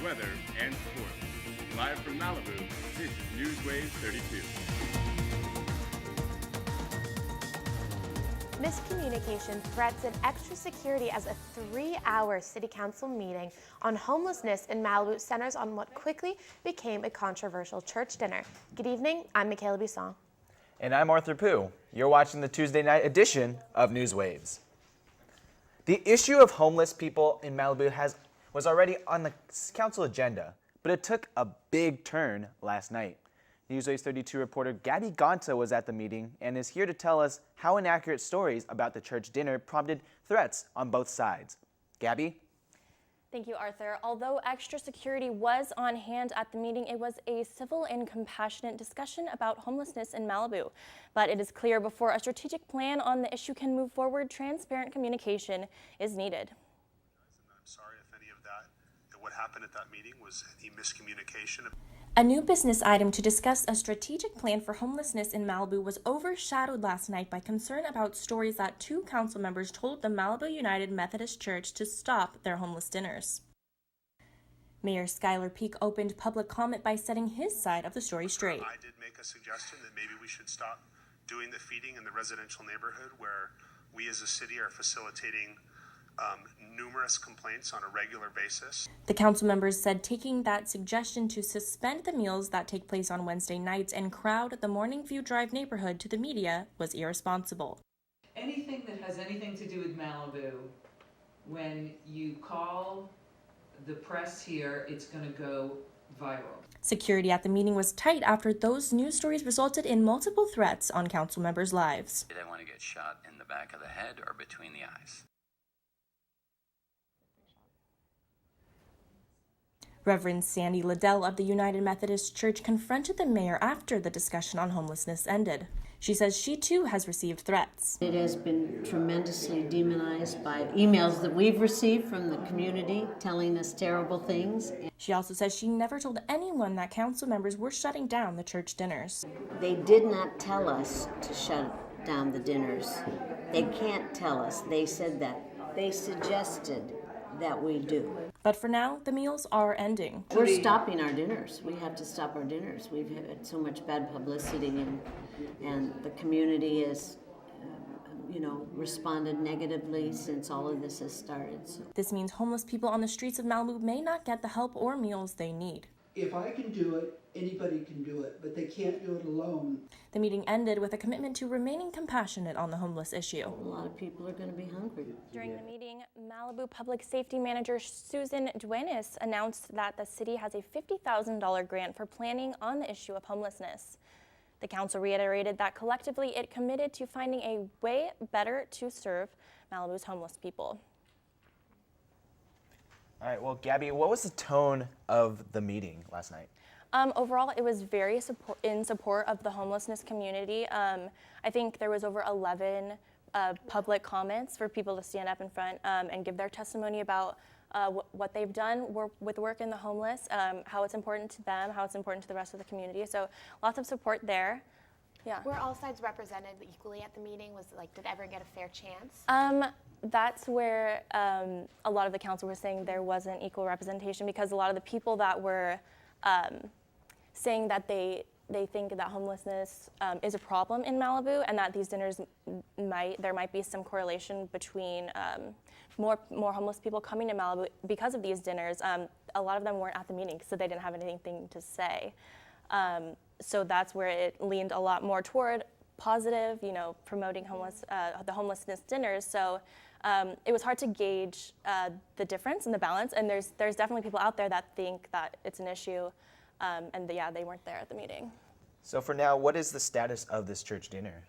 weather, and sports. Live from Malibu, this is NewsWaves 32. Miscommunication, threats, and extra security as a 3-hour city council meeting on homelessness in Malibu centers on what quickly became a controversial church dinner. Good evening, I'm Mikaela Bisson. And I'm Arthur Pooh. You're watching the Tuesday night edition of NewsWaves. The issue of homeless people in Malibu was already on the council agenda, but it took a big turn last night. NewsWaves 32 reporter Gabby Gonta was at the meeting and is here to tell us how inaccurate stories about the church dinner prompted threats on both sides. Gabby? Thank you, Arthur. Although extra security was on hand at the meeting, it was a civil and compassionate discussion about homelessness in Malibu. But it is clear before a strategic plan on the issue can move forward, transparent communication is needed. I'm sorry if any of what happened at that meeting was any miscommunication. A new business item to discuss a strategic plan for homelessness in Malibu was overshadowed last night by concern about stories that 2 council members told the Malibu United Methodist Church to stop their homeless dinners. Mayor Skylar Peak opened public comment by setting his side of the story straight. I did make a suggestion that maybe we should stop doing the feeding in the residential neighborhood where we as a city are facilitating numerous complaints on a regular basis. The council members said taking that suggestion to suspend the meals that take place on Wednesday nights and crowd the Morning View Drive neighborhood to the media was irresponsible. Anything that has anything to do with Malibu, when you call the press here, it's going to go viral. Security at the meeting was tight after those news stories resulted in multiple threats on council members' lives. Did I want to get shot in the back of the head or between the eyes? Reverend Sandy Liddell of the United Methodist Church confronted the mayor after the discussion on homelessness ended. She says she too has received threats. It has been tremendously demonized by emails that we've received from the community telling us terrible things. She also says she never told anyone that council members were shutting down the church dinners. They did not tell us to shut down the dinners. They can't tell us. They said that. They suggested that we do. But for now, the meals are ending. We're stopping our dinners. We have to stop our dinners. We've had so much bad publicity, and the community has, responded negatively since all of this has started. So. This means homeless people on the streets of Malibu may not get the help or meals they need. If I can do it, anybody can do it, but they can't do it alone. The meeting ended with a commitment to remaining compassionate on the homeless issue. A lot of people are going to be hungry. During the meeting, Malibu Public Safety Manager Susan Duenas announced that the city has a $50,000 grant for planning on the issue of homelessness. The council reiterated that collectively it committed to finding a way better to serve Malibu's homeless people. All right, well, Gabby, what was the tone of the meeting last night? Overall, it was very in support of the homelessness community. I think there was over 11 public comments for people to stand up in front and give their testimony about what they've done with work in the homeless, how it's important to them, how it's important to the rest of the community. So lots of support there. Yeah. Were all sides represented equally at the meeting? Did everyone get a fair chance? That's where a lot of the council were saying there wasn't equal representation because a lot of the people that were saying that they think that homelessness is a problem in Malibu and that these dinners there might be some correlation between more homeless people coming to Malibu because of these dinners. A lot of them weren't at the meeting so they didn't have anything to say. So that's where it leaned a lot more toward positive, promoting the homelessness dinners. So it was hard to gauge the difference and the balance. And there's definitely people out there that think that it's an issue. They weren't there at the meeting. So for now, what is the status of this church dinner?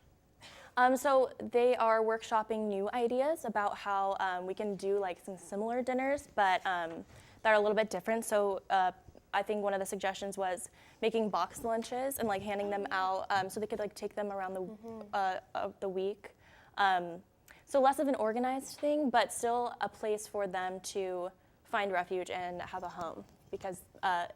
So they are workshopping new ideas about how we can do some similar dinners, but that are a little bit different. So I think one of the suggestions was making box lunches and handing them out so they could take them around the week. So less of an organized thing, but still a place for them to find refuge and have a home because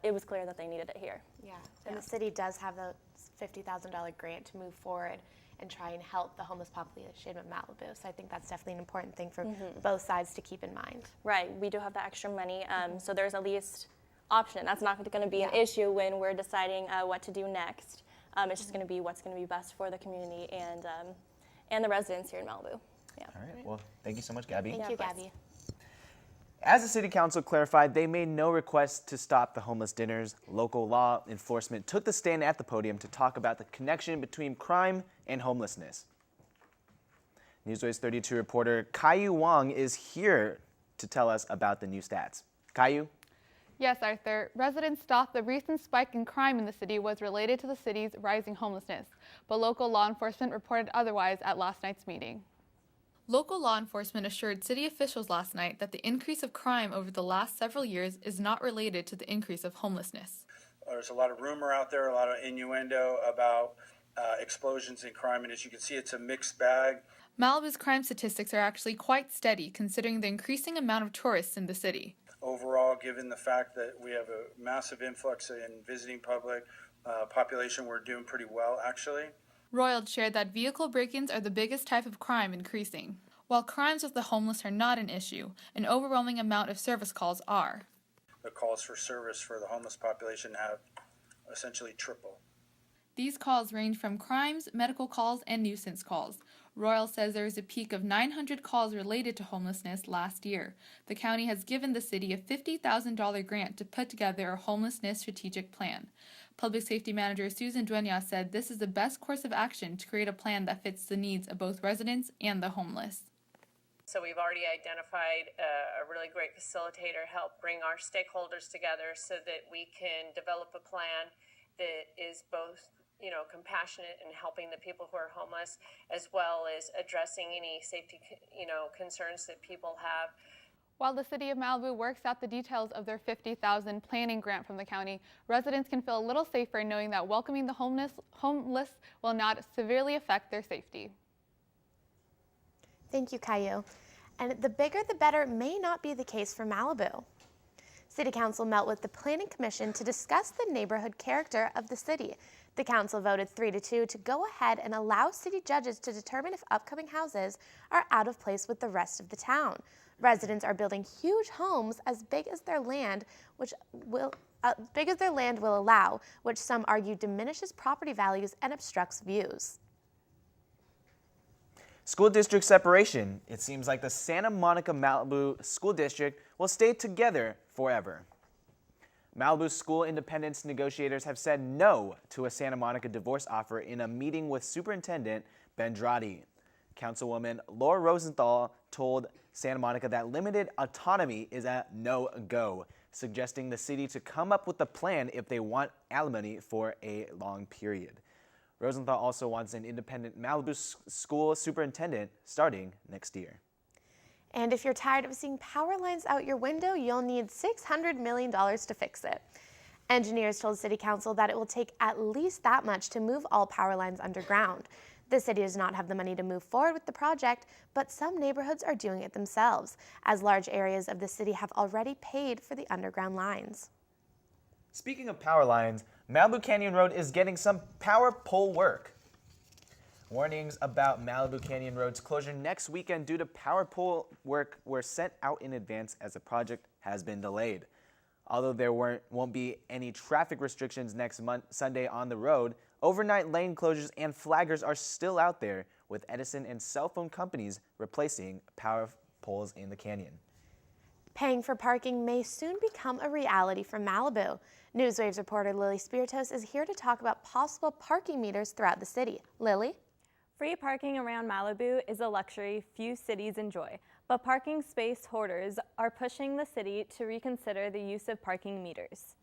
it was clear that they needed it here. Yeah, and the city does have a $50,000 grant to move forward and try and help the homeless population of Malibu. So I think that's definitely an important thing for both sides to keep in mind. Right, we do have the extra money. So there's at least option. That's not going to be an issue when we're deciding what to do next. It's just going to be what's going to be best for the community and the residents here in Malibu. Yeah. All right. Well, thank you so much, Gabby. Thank you, Gabby. As the City Council clarified, they made no request to stop the homeless dinners. Local law enforcement took the stand at the podium to talk about the connection between crime and homelessness. NewsWaves 32 reporter Caillou Wong is here to tell us about the new stats. Caillou? Yes, Arthur. Residents thought the recent spike in crime in the city was related to the city's rising homelessness, but local law enforcement reported otherwise at last night's meeting. Local law enforcement assured city officials last night that the increase of crime over the last several years is not related to the increase of homelessness. There's a lot of rumor out there, a lot of innuendo about explosions in crime, and as you can see, it's a mixed bag. Malibu's crime statistics are actually quite steady considering the increasing amount of tourists in the city. Overall, given the fact that we have a massive influx in visiting public population, we're doing pretty well, actually. Royal shared that vehicle break-ins are the biggest type of crime increasing. While crimes with the homeless are not an issue, an overwhelming amount of service calls are. The calls for service for the homeless population have essentially tripled. These calls range from crimes, medical calls, and nuisance calls. Royal says there is a peak of 900 calls related to homelessness last year. The county has given the city a $50,000 grant to put together a homelessness strategic plan. Public Safety Manager Susan Dueñas said this is the best course of action to create a plan that fits the needs of both residents and the homeless. So we've already identified a really great facilitator, help bring our stakeholders together so that we can develop a plan that is both, compassionate in helping the people who are homeless, as well as addressing any safety, concerns that people have. While the City of Malibu works out the details of their $50,000 planning grant from the county, residents can feel a little safer knowing that welcoming the homeless will not severely affect their safety. Thank you, Caillou. And the bigger the better may not be the case for Malibu. City Council met with the Planning Commission to discuss the neighborhood character of the city. The council voted 3-2 to go ahead and allow city judges to determine if upcoming houses are out of place with the rest of the town. Residents are building huge homes as big as their land will allow, which some argue diminishes property values and obstructs views. School district separation. It seems like the Santa Monica Malibu School District will stay together forever. Malibu school independence negotiators have said no to a Santa Monica divorce offer in a meeting with Superintendent Bendrati. Councilwoman Laura Rosenthal told Santa Monica that limited autonomy is a no-go, suggesting the city to come up with a plan if they want alimony for a long period. Rosenthal also wants an independent Malibu school superintendent starting next year. And if you're tired of seeing power lines out your window, you'll need $600 million to fix it. Engineers told City Council that it will take at least that much to move all power lines underground. The city does not have the money to move forward with the project, but some neighborhoods are doing it themselves, as large areas of the city have already paid for the underground lines. Speaking of power lines, Malibu Canyon Road is getting some power pole work. Warnings about Malibu Canyon Road's closure next weekend due to power pole work were sent out in advance as the project has been delayed. Although there won't be any traffic restrictions next Sunday on the road, overnight lane closures and flaggers are still out there, with Edison and cell phone companies replacing power poles in the canyon. Paying for parking may soon become a reality for Malibu. NewsWaves reporter Lily Spiritos is here to talk about possible parking meters throughout the city. Lily? Free parking around Malibu is a luxury few cities enjoy, but parking space hoarders are pushing the city to reconsider the use of parking meters.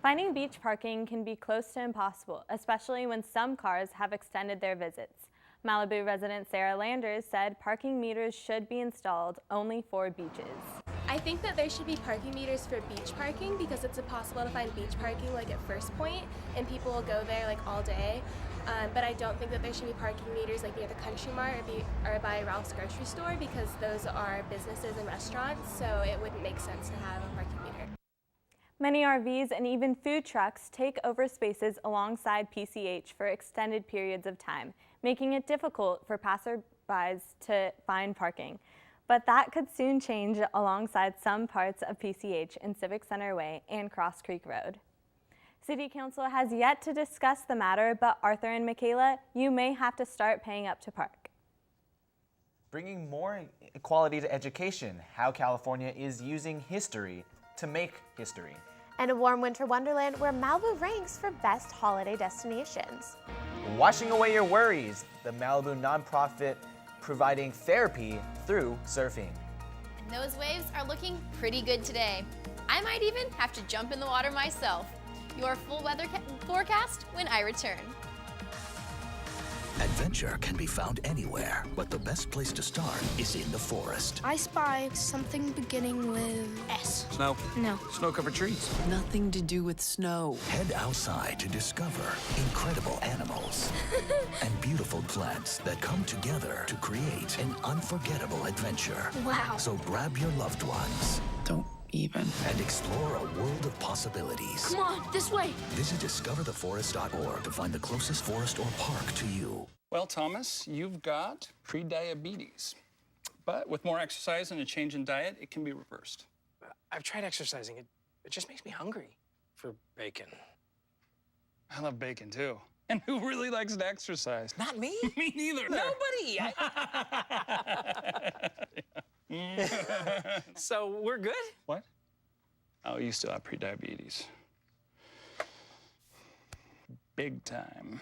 Finding beach parking can be close to impossible, especially when some cars have extended their visits. Malibu resident Sarah Landers said parking meters should be installed only for beaches. I think that there should be parking meters for beach parking because it's impossible to find beach parking like at First Point, and people will go there like all day. But I don't think that there should be parking meters like near the Country Mart or by Ralph's grocery store because those are businesses and restaurants, so it wouldn't make sense to have a parking meter. Many RVs and even food trucks take over spaces alongside PCH for extended periods of time, making it difficult for passersby to find parking. But that could soon change alongside some parts of PCH in Civic Center Way and Cross Creek Road. City Council has yet to discuss the matter, but Arthur and Mikaela, you may have to start paying up to park. Bringing more equality to education, how California is using history to make history. And a warm winter wonderland where Malibu ranks for best holiday destinations. Washing away your worries, the Malibu nonprofit providing therapy through surfing. And those waves are looking pretty good today. I might even have to jump in the water myself. Your full weather forecast when I return. Adventure can be found anywhere, but the best place to start is in the forest. I spy something beginning with S. Snow? No. Snow-covered trees. Nothing to do with snow. Head outside to discover incredible animals and beautiful plants that come together to create an unforgettable adventure. Wow. So grab your loved ones. Don't even. And explore a world of possibilities. Come on, this way. Visit discovertheforest.org to find the closest forest or park to you. Well, Thomas, you've got prediabetes. But with more exercise and a change in diet, it can be reversed. I've tried exercising. It just makes me hungry for bacon. I love bacon, too. And who really likes to exercise? Not me. Me neither. Nobody. So we're good? What? Oh, you still have prediabetes. Big time.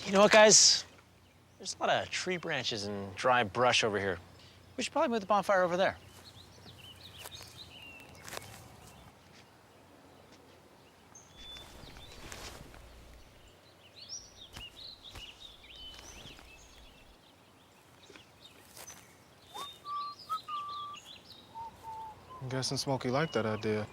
You know what, guys? There's a lot of tree branches and dry brush over here. We should probably move the bonfire over there. I'm guessing Smokey liked that idea.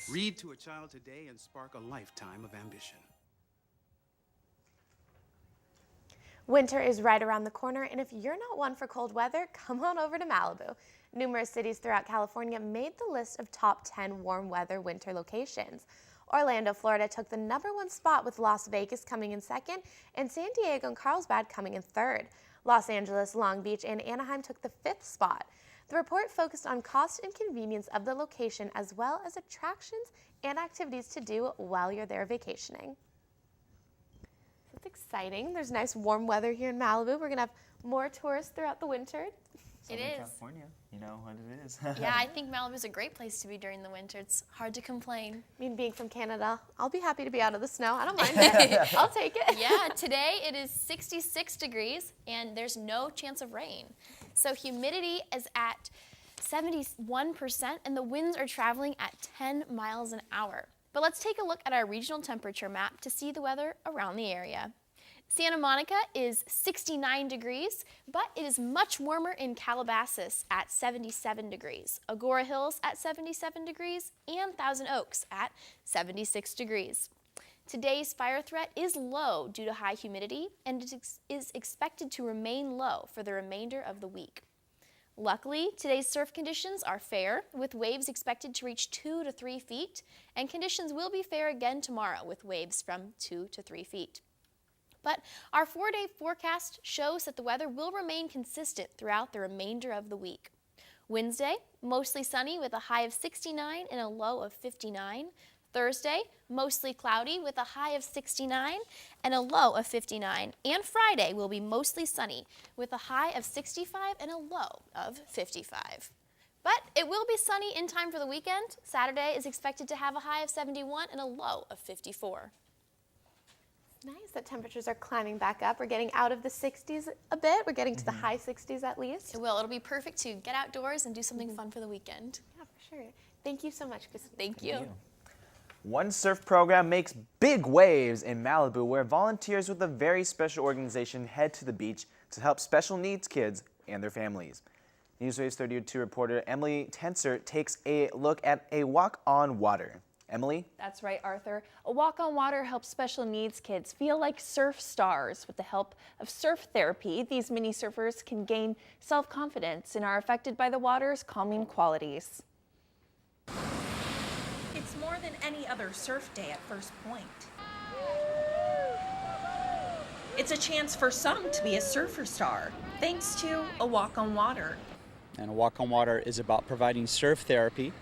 Read to a child today and spark a lifetime of ambition. Winter is right around the corner, and if you're not one for cold weather, come on over to Malibu. Numerous cities throughout California made the list of top 10 warm weather winter locations. Orlando, Florida took the #1 spot with Las Vegas coming in second and San Diego and Carlsbad coming in third. Los Angeles, Long Beach, and Anaheim took the 5th spot. The report focused on cost and convenience of the location as well as attractions and activities to do while you're there vacationing. That's exciting. There's nice warm weather here in Malibu. We're going to have more tourists throughout the winter. It is. California, you know what it is. Yeah, I think Malibu's a great place to be during the winter. It's hard to complain. I mean, being from Canada, I'll be happy to be out of the snow. I don't mind it. I'll take it. Yeah, today it is 66 degrees and there's no chance of rain. So humidity is at 71% and the winds are traveling at 10 miles an hour. But let's take a look at our regional temperature map to see the weather around the area. Santa Monica is 69 degrees, but it is much warmer in Calabasas at 77 degrees, Agora Hills at 77 degrees, and Thousand Oaks at 76 degrees. Today's fire threat is low due to high humidity, and it is expected to remain low for the remainder of the week. Luckily, today's surf conditions are fair, with waves expected to reach 2 to 3 feet, and conditions will be fair again tomorrow with waves from 2 to 3 feet. But our 4-day forecast shows that the weather will remain consistent throughout the remainder of the week. Wednesday, mostly sunny with a high of 69 and a low of 59. Thursday, mostly cloudy with a high of 69 and a low of 59. And Friday will be mostly sunny with a high of 65 and a low of 55. But it will be sunny in time for the weekend. Saturday is expected to have a high of 71 and a low of 54. Nice that temperatures are climbing back up. We're getting out of the 60s a bit. We're getting to the high 60s at least. It will. It'll be perfect to get outdoors and do something fun for the weekend. Yeah, for sure. Thank you so much, Christine. Thank you. One surf program makes big waves in Malibu, where volunteers with a very special organization head to the beach to help special needs kids and their families. NewsWaves 32 reporter Emily Tenser takes a look at a walk on water. Emily? That's right, Arthur. A walk on water helps special needs kids feel like surf stars. With the help of surf therapy, these mini surfers can gain self-confidence and are affected by the water's calming qualities. It's more than any other surf day at First Point. It's a chance for some to be a surfer star, thanks to a walk on water. And a walk on water is about providing surf therapy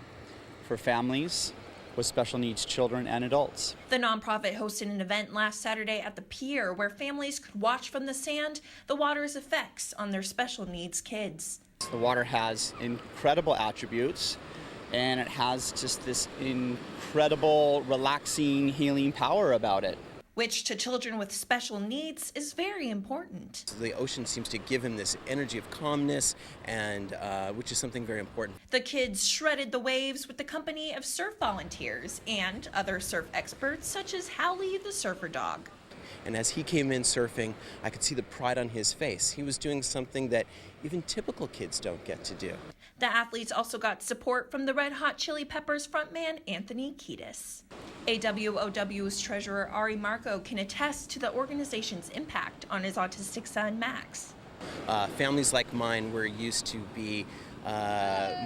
for families with special needs children and adults. The nonprofit hosted an event last Saturday at the pier where families could watch from the sand the water's effects on their special needs kids. The water has incredible attributes, and it has just this incredible, relaxing, healing power about it, which to children with special needs is very important. The ocean seems to give him this energy of calmness, and which is something very important. The kids shredded the waves with the company of surf volunteers and other surf experts such as Howley the surfer dog. And as he came in surfing, I could see the pride on his face. He was doing something that even typical kids don't get to do. The athletes also got support from the Red Hot Chili Peppers frontman Anthony Kiedis. AWOW's treasurer Ari Marco can attest to the organization's impact on his autistic son Max. Families like mine were used to be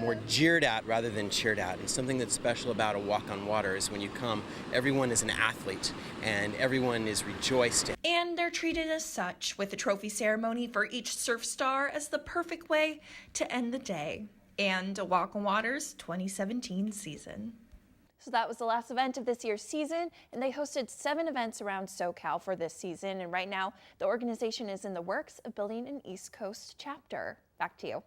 more jeered at rather than cheered at. And something that's special about a walk on water is when you come, everyone is an athlete and everyone is rejoiced. And they're treated as such, with a trophy ceremony for each surf star as the perfect way to end the day and a Walk on Water's 2017 season. So that was the last event of this year's season, and they hosted 7 events around SoCal for this season. And right now, the organization is in the works of building an East Coast chapter. Back to you.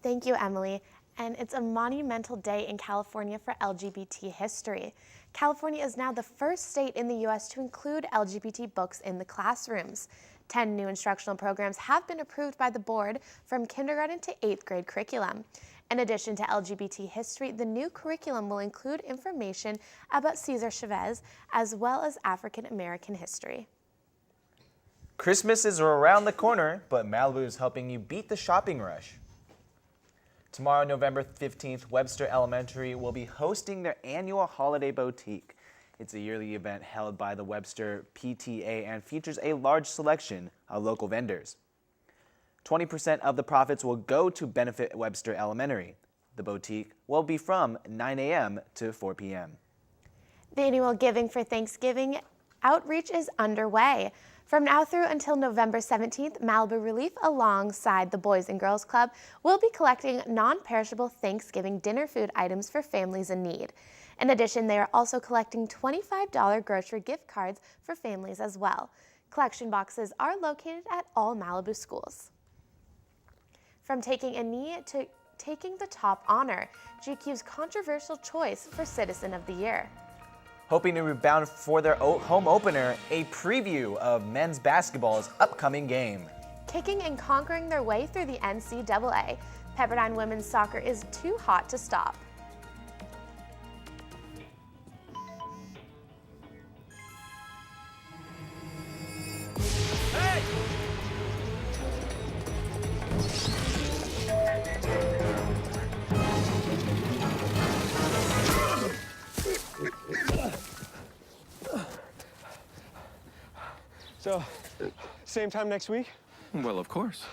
Thank you, Emily. And it's a monumental day in California for LGBT history. California is now the first state in the U.S. to include LGBT books in the classrooms. 10 new instructional programs have been approved by the board from kindergarten to 8th grade curriculum. In addition to LGBT history, the new curriculum will include information about Cesar Chavez as well as African American history. Christmas is around the corner, but Malibu is helping you beat the shopping rush. Tomorrow, November 15th, Webster Elementary will be hosting their annual Holiday Boutique. It's a yearly event held by the Webster PTA and features a large selection of local vendors. 20% of the profits will go to benefit Webster Elementary. The boutique will be from 9 a.m. to 4 p.m. The annual Giving for Thanksgiving outreach is underway. From now through until November 17th, Malibu Relief, alongside the Boys and Girls Club, will be collecting non-perishable Thanksgiving dinner food items for families in need. In addition, they are also collecting $25 grocery gift cards for families as well. Collection boxes are located at all Malibu schools. From taking a knee to taking the top honor, GQ's controversial choice for Citizen of the Year. Hoping to rebound for their home opener, a preview of men's basketball's upcoming game. Kicking and conquering their way through the NCAA, Pepperdine women's soccer is too hot to stop. So, same time next week? Well, of course.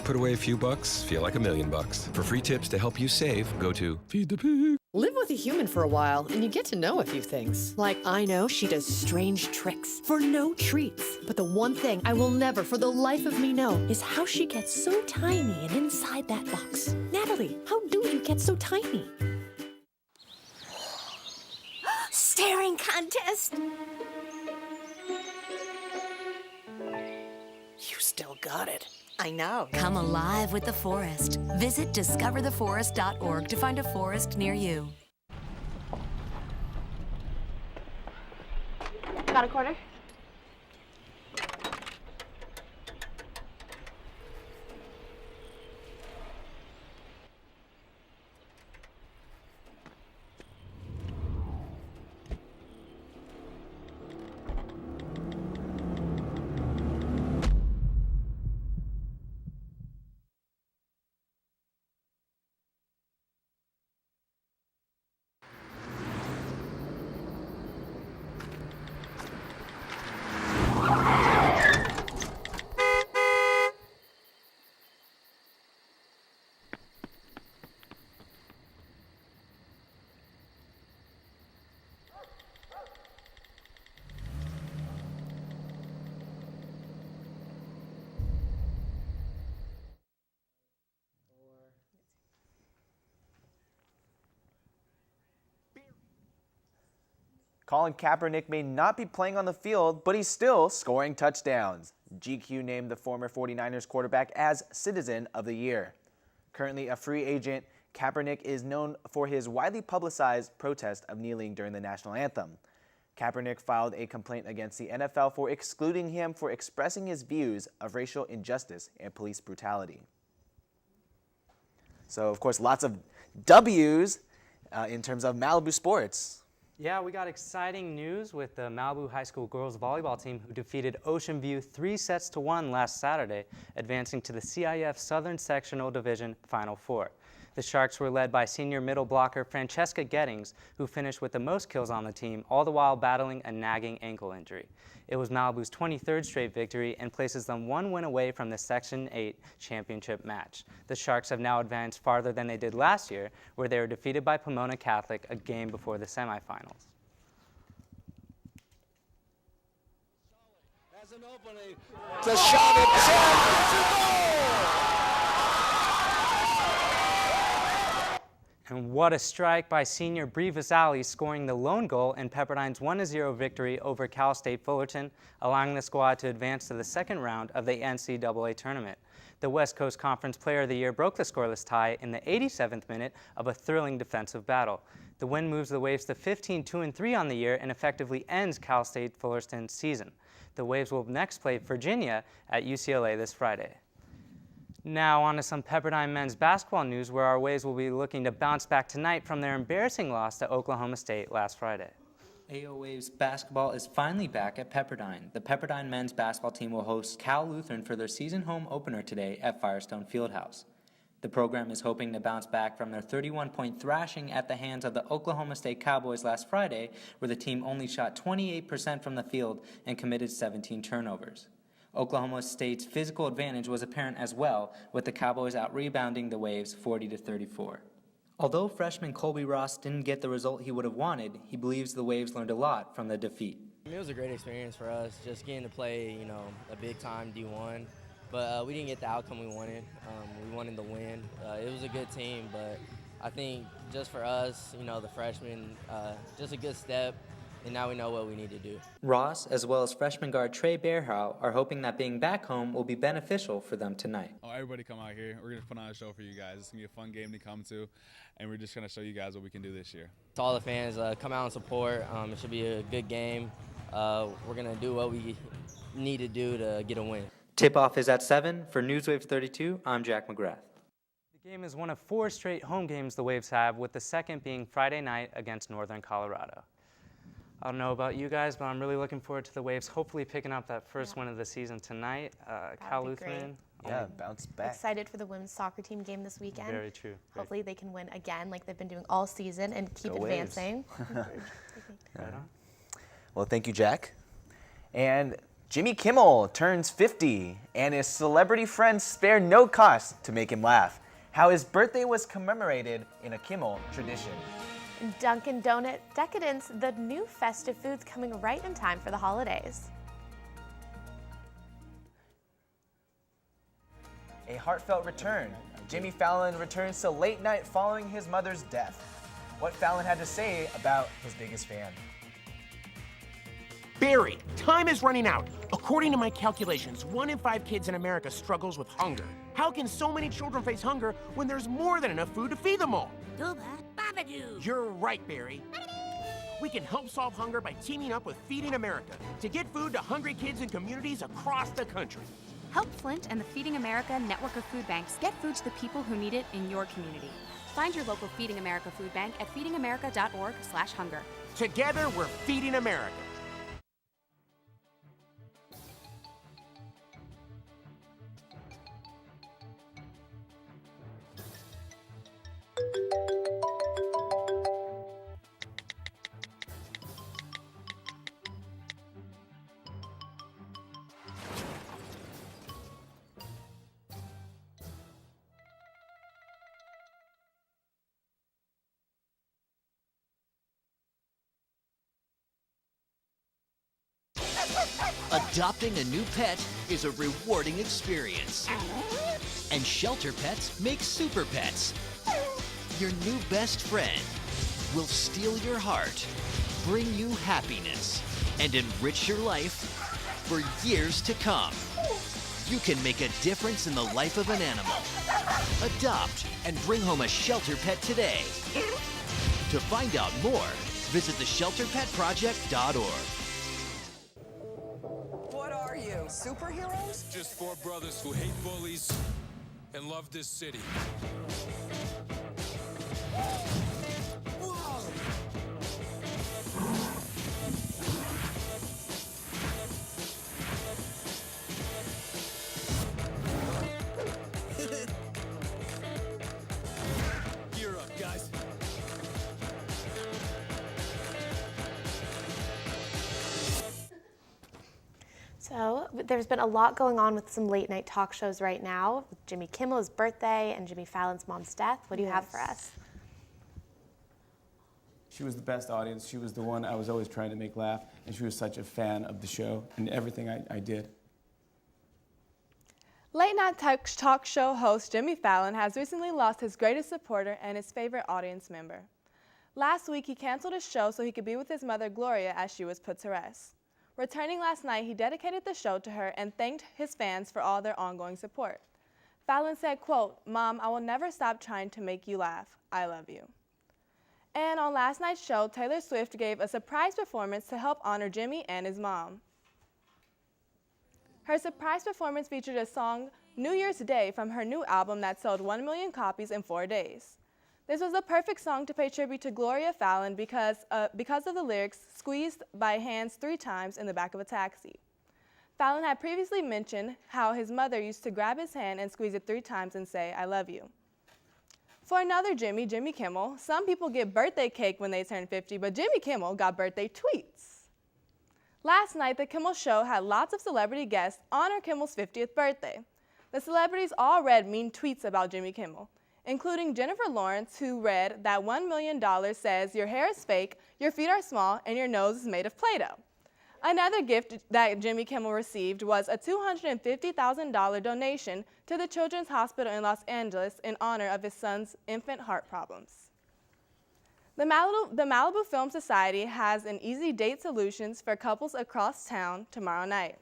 Put away a few bucks, feel like $1 million. For free tips to help you save, go to Feed the Pig. Live with a human for a while, and you get to know a few things. Like, I know she does strange tricks for no treats. But the one thing I will never for the life of me know is how she gets so tiny and inside that box. Natalie, how do you get so tiny? Staring contest! You still got it. I know. Come alive with the forest. Visit discovertheforest.org to find a forest near you. Got a quarter? Colin Kaepernick may not be playing on the field, but he's still scoring touchdowns. GQ named the former 49ers quarterback as Citizen of the Year. Currently a free agent, Kaepernick is known for his widely publicized protest of kneeling during the national anthem. Kaepernick filed a complaint against the NFL for excluding him for expressing his views of racial injustice and police brutality. So, of course, lots of W's in terms of Malibu sports. Yeah, we got exciting news with the Malibu High School girls volleyball team who defeated Ocean View 3-1 last Saturday, advancing to the CIF Southern Sectional Division Final Four. The Sharks were led by senior middle blocker Francesca Gettings, who finished with the most kills on the team, all the while battling a nagging ankle injury. It was Malibu's 23rd straight victory and places them one win away from the Section 8 championship match. The Sharks have now advanced farther than they did last year, where they were defeated by Pomona Catholic a game before the semifinals. As an opening, the shot at And what a strike by senior Brevis Alley, scoring the lone goal in Pepperdine's 1-0 victory over Cal State Fullerton, allowing the squad to advance to the second round of the NCAA tournament. The West Coast Conference Player of the Year broke the scoreless tie in the 87th minute of a thrilling defensive battle. The win moves the Waves to 15-2-3 on the year and effectively ends Cal State Fullerton's season. The Waves will next play Virginia at UCLA this Friday. Now on to some Pepperdine men's basketball news, where our Waves will be looking to bounce back tonight from their embarrassing loss to Oklahoma State last Friday. AO Waves basketball is finally back at Pepperdine. The Pepperdine men's basketball team will host Cal Lutheran for their season home opener today at Firestone Fieldhouse. The program is hoping to bounce back from their 31-point thrashing at the hands of the Oklahoma State Cowboys last Friday, where the team only shot 28% from the field and committed 17 turnovers. Oklahoma State's physical advantage was apparent as well, with the Cowboys out-rebounding the Waves 40-34. Although freshman Colby Ross didn't get the result he would have wanted, he believes the Waves learned a lot from the defeat. It was a great experience for us, just getting to play, a big-time D1. But we didn't get the outcome we wanted. We wanted the win. It was a good team, but I think just for us, the freshmen, just a good step. And now we know what we need to do. Ross, as well as freshman guard Trey Bearhow, are hoping that being back home will be beneficial for them tonight. Oh, everybody come out here. We're going to put on a show for you guys. It's going to be a fun game to come to, and we're just going to show you guys what we can do this year. To all the fans, come out and support. It should be a good game. We're going to do what we need to do to get a win. Tip-off is at 7. For NewsWaves 32, I'm Jack McGrath. The game is one of 4 straight home games the Waves have, with the second being Friday night against Northern Colorado. I don't know about you guys, but I'm really looking forward to the Waves hopefully picking up that first win of the season tonight. Cal Lutheran. Yeah, bounce back. Excited for the women's soccer team game this weekend. Very true. Hopefully they can win again like they've been doing all season and keep advancing. Right on. Well, thank you, Jack. And Jimmy Kimmel turns 50, and his celebrity friends spare no cost to make him laugh. How his birthday was commemorated in a Kimmel tradition. Dunkin' Donut Decadence, the new festive foods coming right in time for the holidays. A heartfelt return. Jimmy Fallon returns to late night following his mother's death. What Fallon had to say about his biggest fan. Barry, time is running out. According to my calculations, 1 in 5 kids in America struggles with hunger. How can so many children face hunger when there's more than enough food to feed them all? You're right, Barry. We can help solve hunger by teaming up with Feeding America to get food to hungry kids in communities across the country. Help Flint and the Feeding America network of food banks get food to the people who need it in your community. Find your local Feeding America food bank at feedingamerica.org/hunger. Together, we're Feeding America. Adopting a new pet is a rewarding experience. And Shelter Pets makes Super Pets. Your new best friend will steal your heart bring you happiness and enrich your life for years to come. You can make a difference in the life of an animal. Adopt and bring home a shelter pet today. To find out more, visit theshelterpetproject.org. What are you, superheroes? Just four brothers who hate bullies and love this city. Gear up, guys. So there's been a lot going on with some late night talk shows right now, with Jimmy Kimmel's birthday and Jimmy Fallon's mom's death. What do you have for us? She was the best audience. She was the one I was always trying to make laugh, and she was such a fan of the show and everything I did. Late night talk show host Jimmy Fallon has recently lost his greatest supporter and his favorite audience member. Last week, he canceled his show so he could be with his mother, Gloria, as she was put to rest. Returning last night, he dedicated the show to her and thanked his fans for all their ongoing support. Fallon said, quote, "Mom, I will never stop trying to make you laugh. I love you." And on last night's show, Taylor Swift gave a surprise performance to help honor Jimmy and his mom. Her surprise performance featured a song, New Year's Day, from her new album that sold 1 million copies in 4 days. This was the perfect song to pay tribute to Gloria Fallon because of the lyrics, "squeezed by hands 3 times in the back of a taxi." Fallon had previously mentioned how his mother used to grab his hand and squeeze it 3 times and say, "I love you." For another Jimmy Kimmel, some people get birthday cake when they turn 50, but Jimmy Kimmel got birthday tweets. Last night, the Kimmel Show had lots of celebrity guests honor Kimmel's 50th birthday. The celebrities all read mean tweets about Jimmy Kimmel, including Jennifer Lawrence, who read that $1 million says, "Your hair is fake, your feet are small, and your nose is made of Play-Doh." Another gift that Jimmy Kimmel received was a $250,000 donation to the Children's Hospital in Los Angeles in honor of his son's infant heart problems. The Malibu Film Society has an easy date solutions for couples across town tomorrow night.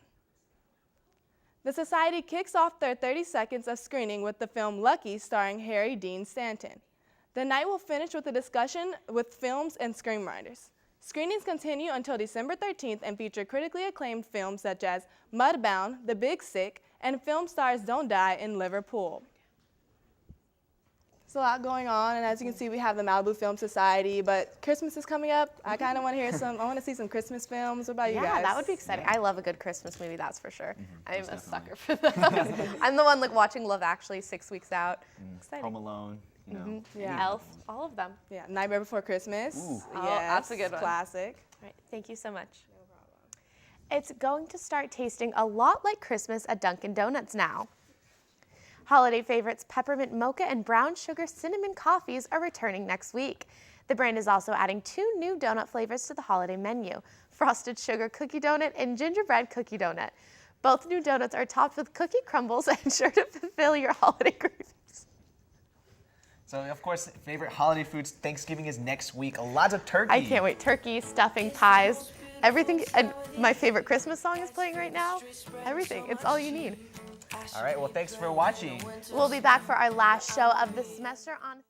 The Society kicks off their 30 seconds of screening with the film Lucky, starring Harry Dean Stanton. The night will finish with a discussion with films and screenwriters. Screenings continue until December 13th and feature critically acclaimed films such as Mudbound, The Big Sick, and Film Stars Don't Die in Liverpool. There's a lot going on, and as you can see, we have the Malibu Film Society, but Christmas is coming up. I kind of want to hear I want to see some Christmas films. What about you guys? Yeah, that would be exciting. I love a good Christmas movie, that's for sure. I'm a sucker for those. I'm the one watching Love Actually 6 weeks out. Exciting. Home Alone, you know. Yeah. Elf, all of them. Yeah, Nightmare Before Christmas. Ooh. Yes, That's a good one. Classic. All right, thank you so much. No problem. It's going to start tasting a lot like Christmas at Dunkin' Donuts now. Holiday favorites Peppermint Mocha and Brown Sugar Cinnamon Coffees are returning next week. The brand is also adding 2 new donut flavors to the holiday menu, Frosted Sugar Cookie Donut and Gingerbread Cookie Donut. Both new donuts are topped with cookie crumbles and sure to fulfill your holiday cravings. So, of course, favorite holiday foods, Thanksgiving is next week. A lot of turkey. I can't wait. Turkey, stuffing, pies, everything. And my favorite Christmas song is playing right now. Everything. It's all you need. All right, well, thanks for watching. We'll be back for our last show of the semester on